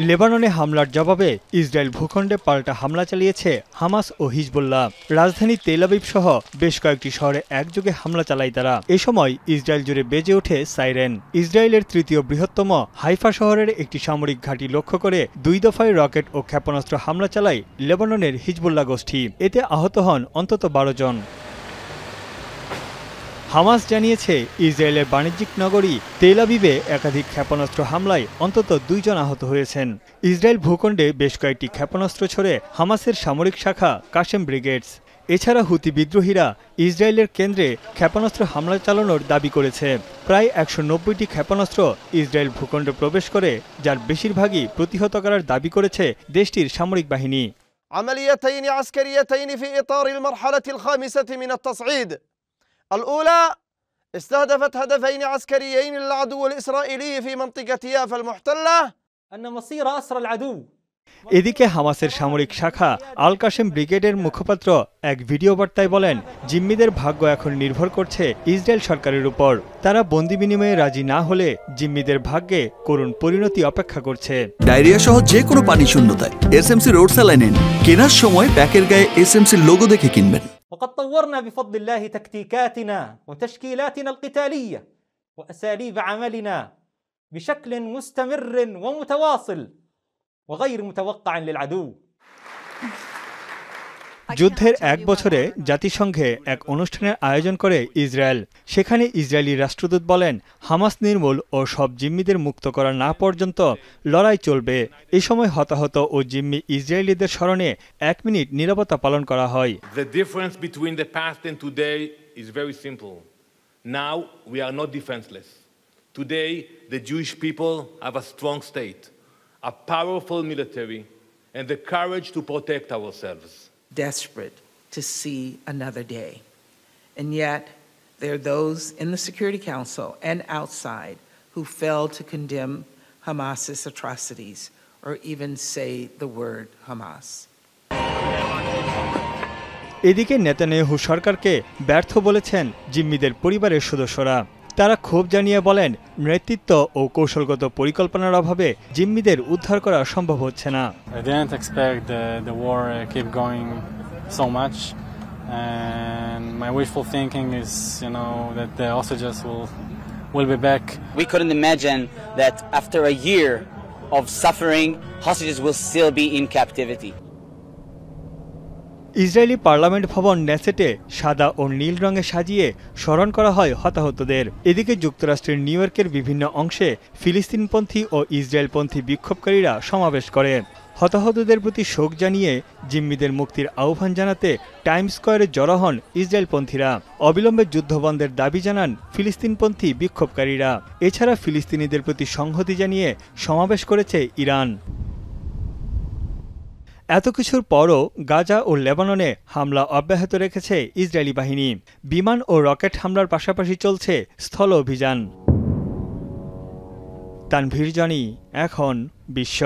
লেবাননে হামলার জবাবে ইসরায়েল ভূখণ্ডে পাল্টা হামলা চালিয়েছে হামাস ও হিজবুল্লাহ। রাজধানী তেল আবিব সহ বেশ কয়েকটি শহরে একযোগে হামলা চালায় তারা। এ সময় ইসরায়েল জুড়ে বেজে ওঠে সাইরেন। ইসরায়েলের তৃতীয় বৃহত্তম হাইফা শহরের একটি সামরিক ঘাঁটি লক্ষ্য করে 2 দফায় রকেট ও ক্ষেপণাস্ত্র হামলা চালায় লেবাননের হিজবুল্লাহ গোষ্ঠী। এতে আহত হন অন্তত 12 জন। হামাস জানিয়েছে ইসরায়েলের বাণিজ্যিক নগরী তেল আবিবে একাধিক ক্ষেপণাস্ত্র হামলায় অন্তত 2 জন আহত হয়েছেন। ইসরায়েল ভূখণ্ডে বেশ কয়েকটি ক্ষেপণাস্ত্র ছড়ে হামাসের সামরিক শাখা কাশেম ব্রিগেডস। এছাড়া হুতি বিদ্রোহীরা ইসরায়েলের কেন্দ্রে ক্ষেপণাস্ত্র হামলা চালানোর দাবি করেছে। প্রায় 190টি ক্ষেপণাস্ত্র ইসরায়েল ভূখণ্ডে প্রবেশ করে, যার বেশিরভাগই প্রতিহত করার দাবি করেছে দেশটির সামরিক বাহিনী। عمليتين عسكريتين في إطار المرحلة الخامسة من التصعيد. الأولى استهدفت هدفين عسكريين للعدو الإسرائيلي في منطقة يافا المحتلة. أن مصير أسرى العدو. এদিকে হামাসের সামরিক শাখা আল কাশেম ব্রিগেডের মুখপাত্র এক ভিডিও বার্তায় বলেন, জিম্মিদের ভাগ্য এখন নির্ভর করছে ইসরায়েল সরকারের উপর। তারা বন্দি বিনিময়ে রাজি না হলে জিম্মিদের ভাগ্যে করুণ পরিণতি অপেক্ষা করছে। ডায়রিয়া সহ যে কোনো পানি শূন্যতায় এসএমসি রোড স্যালাইন নিন। কেনার সময় প্যাকের গায়ে এসএমসির লোগো দেখে কিনবেন। وقد طورنا بفضل الله تكتيكاتنا وتشكيلاتنا القتالية وأساليب عملنا بشكل مستمر ومتواصل وغير متوقع للعدو. যুদ্ধের 1 বছরে জাতিসংঘে এক অনুষ্ঠানের আয়োজন করে ইসরায়েল। সেখানে ইসরায়েলি রাষ্ট্রদূত বলেন, হামাস নির্মূল ও সব জিম্মিদের মুক্ত করা না পর্যন্ত লড়াই চলবে। এই সময় হতাহত ও জিম্মি ইসরায়েলিদের স্মরণে 1 মিনিট নীরবতা পালন করা হয়। The difference between the past and today is very simple. Now we are not defenseless. Today the Jewish people have a strong state, a powerful military, and the courage to protect ourselves. Desperate to see another day. And yet, there are those in the Security Council and outside who fail to condemn Hamas's atrocities or even say the word Hamas. এদিকে Netanyahu সরকারকে ব্যর্থ বলেছেন জিম্মিদের পরিবারের সদস্যরা। তারা ক্ষোভ জানিয়ে বলেন, নেতৃত্ব ও কৌশলগত পরিকল্পনার অভাবে জিম্মিদের উদ্ধার করা সম্ভব হচ্ছে না। I didn't expect the war keep going so much, and my wishful thinking is, that the hostages will be back. We couldn't imagine that after a year of suffering, hostages will still be in captivity. Israeli parliament ভবন নেসেটে সাদা ও নীল রঙে সাজিয়ে স্মরণ করা হয় হতাহতদের। এদিকে যুক্তরাষ্ট্রের new ইয়র্কের বিভিন্ন অংশে ফিলিস্তিনপন্থী ও ইসরায়েলপন্থী বিক্ষোভকারীরা সমাবেশ করে। হতাহতদের প্রতি শোক জানিয়ে জিম্মিদের মুক্তির আহ্বান জানাতে টাইমস স্কয়ারে জড়ো হন ইসরায়েলপন্থীরা। অবিলম্বে যুদ্ধবন্ধের দাবি জানান ফিলিস্তিনপন্থী বিক্ষোভকারীরা। এছাড়া ফিলিস্তিনিদের প্রতি সংহতি জানিয়ে সমাবেশ করেছে ইরান। এত কিছুর পরও গাজা ও লেবাননে হামলা অব্যাহত রেখেছে ইসরায়েলি বাহিনী। বিমান ও রকেট হামলার পাশাপাশি চলছে স্থল অভিযান। তানভীর জনি, এখন বিশ্ব।